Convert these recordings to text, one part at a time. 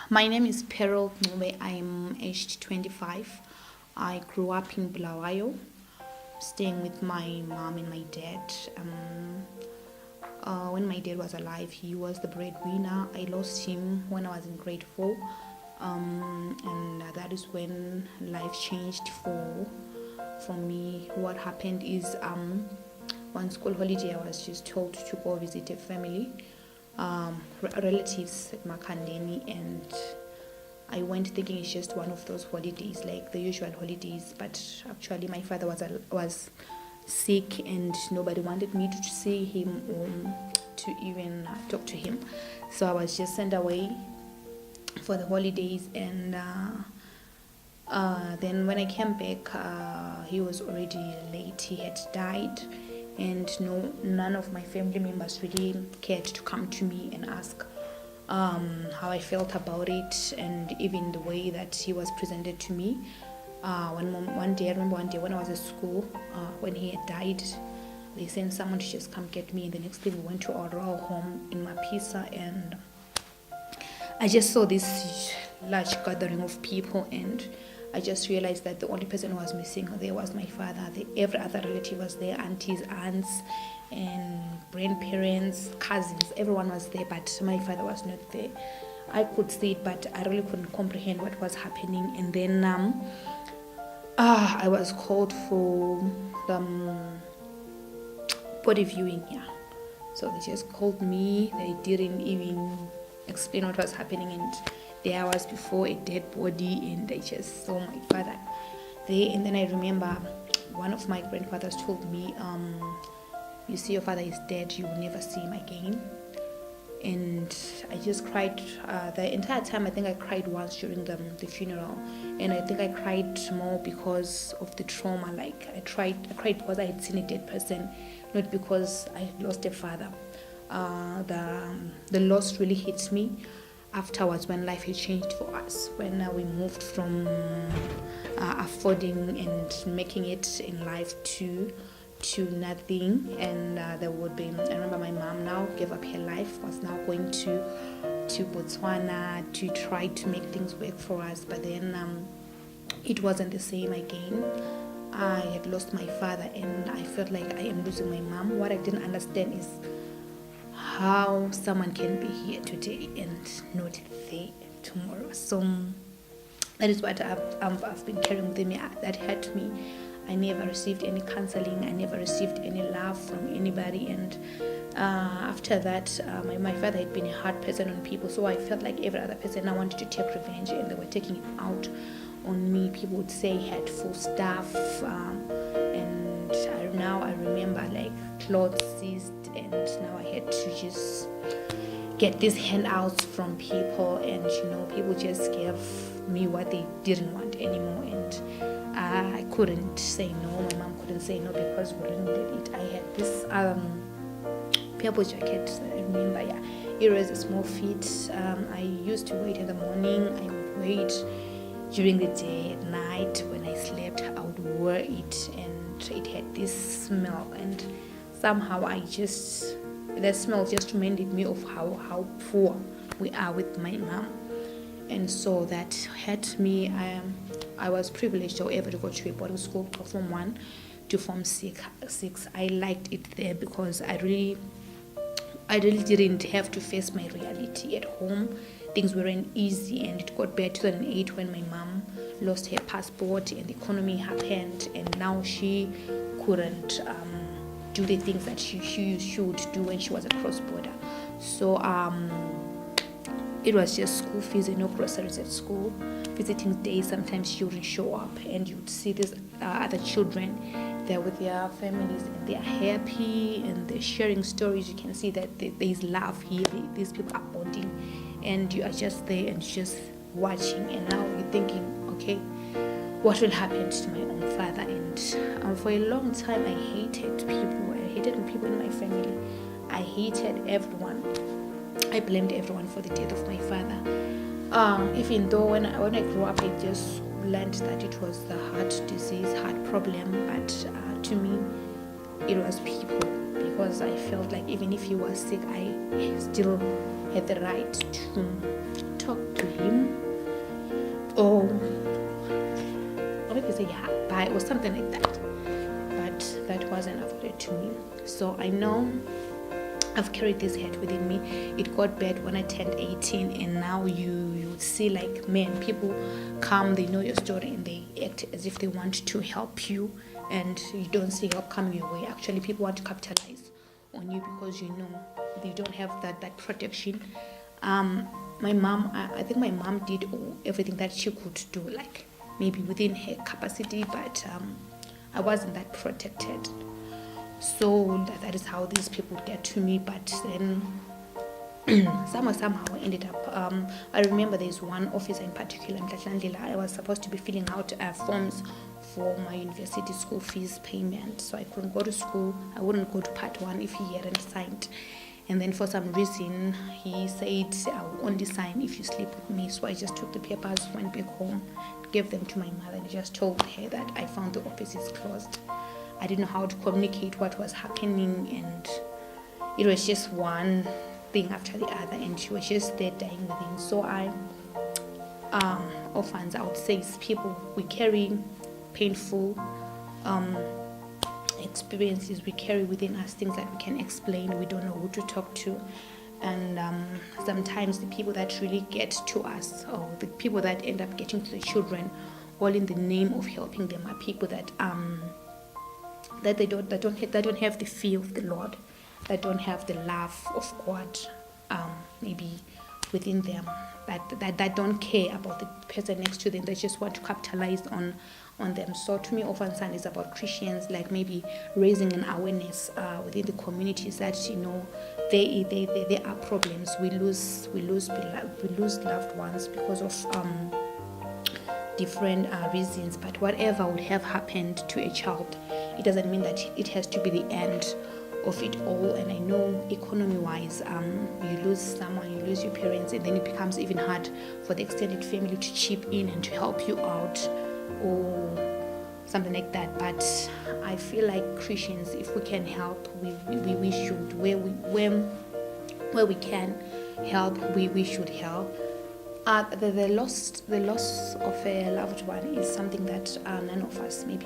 My name is Peril Ngube. I'm aged 25. I grew up in Bulawayo, staying with my mom and my dad. When my dad was alive, he was the breadwinner. I lost him when I was in grade 4. And that is when life changed for me. What happened is one school holiday, I was just told to go visit a family, relatives at Makandeni, and I went thinking it's just one of those holidays, like the usual holidays. But actually, my father was sick, and nobody wanted me to see him or to even talk to him. So I was just sent away for the holidays, and then when I came back, he was already late. He had died, and none of my family members really cared to come to me and ask how I felt about it, and even the way that he was presented to me. One day, I remember one day when I was at school, when he had died, they sent someone to just come get me, and the next day we went to our royal home in Mapisa, and I just saw this large gathering of people, and I just realized that the only person who was missing there was my father. Every other relative was there, aunties, aunts, and grandparents, cousins, everyone was there, but my father was not there. I could see it, but I really couldn't comprehend what was happening. And then I was called for the body viewing, yeah. So they just called me. They didn't even explain what was happening, and there I was before a dead body, and I just saw my father there. And then I remember one of my grandfathers told me, you see, your father is dead, you will never see him again. And I just cried the entire time. I think I cried once during the funeral, and I think I cried more because of the trauma. Like I cried because I had seen a dead person, not because I lost a father. The loss really hit me afterwards, when life had changed for us, when we moved from affording and making it in life to nothing. And there would be, I remember my mom now gave up her life, was now going to Botswana to try to make things work for us, but then it wasn't the same again. I had lost my father, and I felt like I am losing my mom. What I didn't understand is how someone can be here today and not there tomorrow. So that is what I've been carrying with me. That hurt me. I never received any counseling. I never received any love from anybody. And after that, my father had been a hard person on people. So I felt like every other person, I wanted to take revenge, and they were taking it out on me. People would say hurtful stuff. And now I remember, like, clothes ceased, and now I had to just get these handouts from people, and people just gave me what they didn't want anymore, and I couldn't say no. My mom couldn't say no because we really needed it. I had this purple jacket, I remember, yeah. It was a small fit. I used to wear it in the morning. I would wear it during the day. At night when I slept, I would wear it, and it had this smell, and somehow that smell just reminded me of how poor we are with my mom, and so that hurt me. I was privileged, however, to go to a boarding school from 1 to Form 6. I liked it there because I really didn't have to face my reality at home. Things weren't easy, and it got bad 2008 when my mom lost her passport and the economy happened, and now she couldn't do the things that she should do when she was a cross-border. So it was just school fees and no groceries at school. Visiting days, sometimes she wouldn't show up, and you'd see these other children there with their families, and they are happy and they're sharing stories. You can see that there is love here. These people are bonding, and you are just there and just watching, and now you're thinking, okay, what will happen to my own father? And for a long time, I hated people. I hated people in my family. I hated everyone. I blamed everyone for the death of my father. Even though when I grew up, I just learned that it was the heart disease, heart problem. But to me, it was people, because I felt like even if he was sick, I still had the right to talk to him. dream, or maybe say buy or something like that. But that wasn't afforded to me. So I know I've carried this hurt within me. It got bad when I turned 18, and now you see, like, man, people come, they know your story, and they act as if they want to help you, and you don't see help coming your way. Actually, people want to capitalize on you because you know they don't have that protection. My mom, I think my mom did everything that she could do, like maybe within her capacity, but I wasn't that protected. So that is how these people get to me. But then somehow I ended up, I remember there's one officer in particular in Tlatlandlela. I was supposed to be filling out forms for my university school fees payment, so I couldn't go to school. I wouldn't go to part 1 if he hadn't signed. And then for some reason he said I will only sign if you sleep with me. So I just took the papers, went back home, gave them to my mother, and just told her that I found the office is closed. I didn't know how to communicate what was happening, and it was just one thing after the other, and she was just there dying within. So I, orphans, I would say, is people we carry painful experiences, we carry within us things that we can explain, we don't know who to talk to. And sometimes the people that really get to us, or the people that end up getting to the children, all in the name of helping them, are people that they don't have the fear of the Lord, that don't have the love of God, maybe within them, that don't care about the person next to them. They just want to capitalize on them. So to me, Orphan Son is about Christians, like maybe raising an awareness within the communities that, you know, there are problems. We lose loved ones because of different reasons. But whatever would have happened to a child, it doesn't mean that it has to be the end of it all. And I know economy-wise, you lose someone, you lose your parents, and then it becomes even hard for the extended family to chip in and to help you out or something like that. But I feel like Christians, if we can help, we should. Where we can help, we should help. The loss of a loved one is something that none of us maybe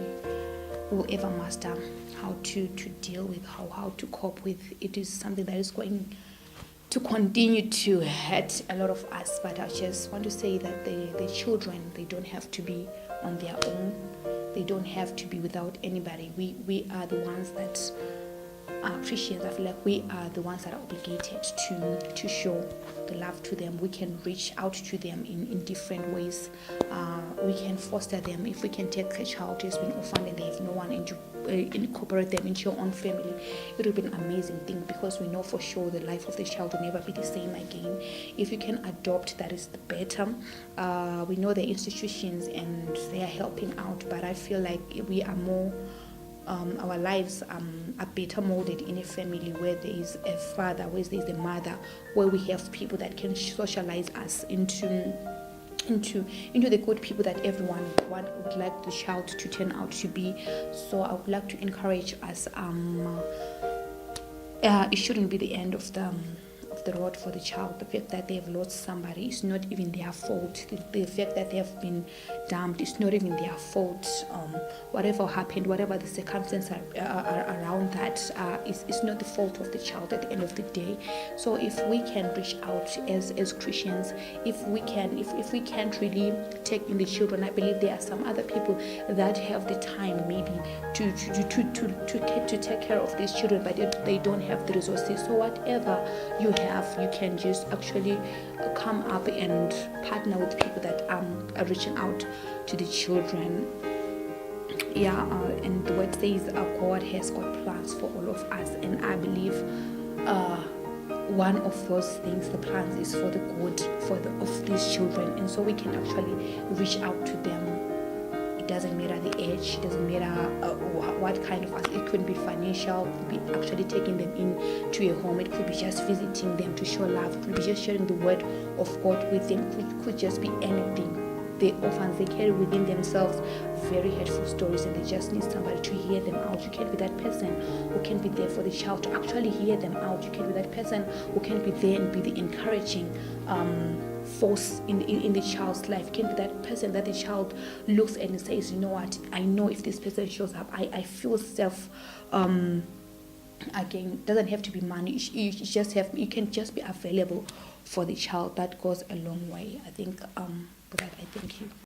will ever master how to deal with, how to cope with. It is something that is going to continue to hurt a lot of us. But I just want to say that the children, they don't have to be on their own. They don't have to be without anybody. We are the ones that are Christians. I feel like we are the ones that are obligated to show the love to them. We can reach out to them in different ways. We can foster them. If we can take a child who's been orphaned and they have no one, and to incorporate them into your own family, it will be an amazing thing, because we know for sure the life of the child will never be the same again. If you can adopt, that is the better. We know the institutions and they are helping out, but I feel like we are more our lives are better molded in a family where there is a father, where there is a mother, where we have people that can socialize us into the good people that everyone would like the child to turn out to be. So I would like to encourage us. It shouldn't be the end of the road for the child. The fact that they have lost somebody is not even their fault. The fact that they have been dumped is not even their fault. Whatever happened, whatever the circumstances are around that, is not the fault of the child at the end of the day. So if we can reach out as Christians, if we can't really take in the children, I believe there are some other people that have the time maybe to take care of these children, but they don't have the resources. So whatever you have, you can just actually come up and partner with people that are reaching out to the children. And the word says God has got plans for all of us, and I believe one of those things, the plans, is for the good of these children. And so we can actually reach out to them. It doesn't matter the age, it doesn't matter what kind of, it could be financial, it could be actually taking them in to a home, it could be just visiting them to show love, it could be just sharing the word of God with them, it could just be anything. The orphans, they carry within themselves very hurtful stories, and they just need somebody to hear them out. You can be that person who can be there for the child to actually hear them out. You can be that person who can be there and be the encouraging force in the child's life. It can be that person that the child looks and says, you know what, I know if this person shows up, I feel self. Again, doesn't have to be money. You can just be available for the child. That goes a long way. I think. But I thank you.